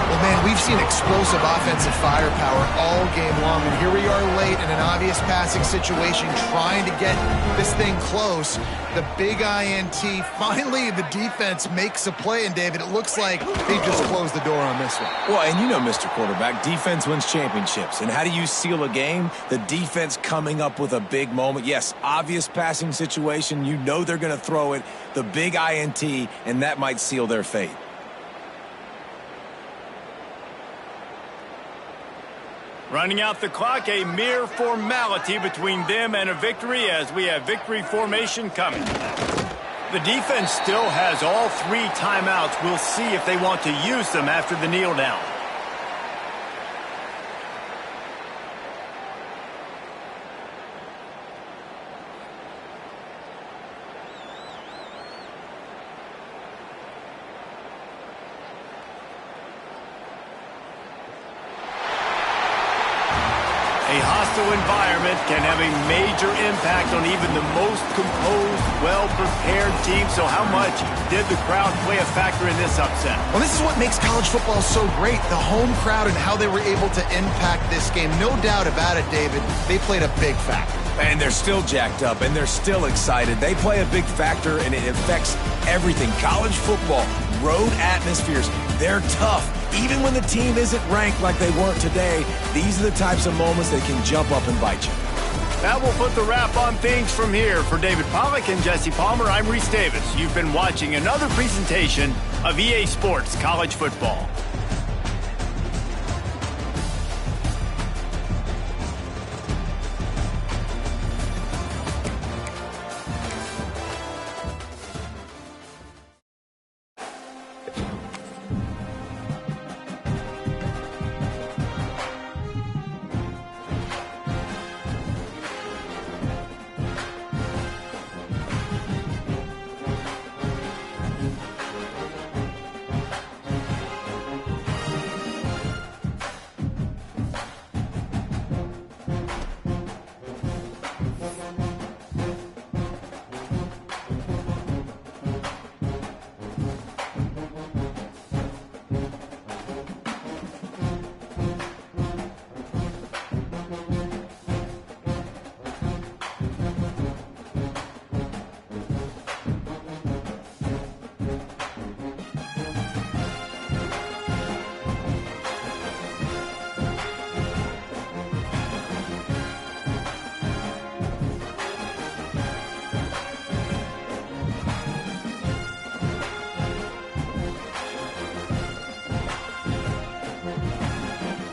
Well, man, we've seen explosive offensive firepower all game long, and here we are late in an obvious passing situation trying to get this thing close. The big INT, finally the defense makes a play, and David, it looks like they just closed the door on this one. Well, and you know, Mr. Quarterback, defense wins championships. And how do you seal a game? The defense coming up with a big moment. Yes, obvious passing situation. You know they're going to throw it. The big INT, and that might seal their fate. Running out the clock, a mere formality between them and a victory as we have victory formation coming. The defense still has all 3 timeouts. We'll see if they want to use them after the kneel down. A hostile environment can have a major impact on even the most composed, well-prepared team. So how much did the crowd play a factor in this upset? Well, this is what makes college football so great, the home crowd and how they were able to impact this game. No doubt about it, David, they played a big factor. And they're still jacked up, and they're still excited. They play a big factor, and it affects everything. College football, road atmospheres, they're tough. Even when the team isn't ranked like they weren't today, these are the types of moments that can jump up and bite you. That will put the wrap on things from here. For David Pollack and Jesse Palmer, I'm Reese Davis. You've been watching another presentation of EA Sports College Football.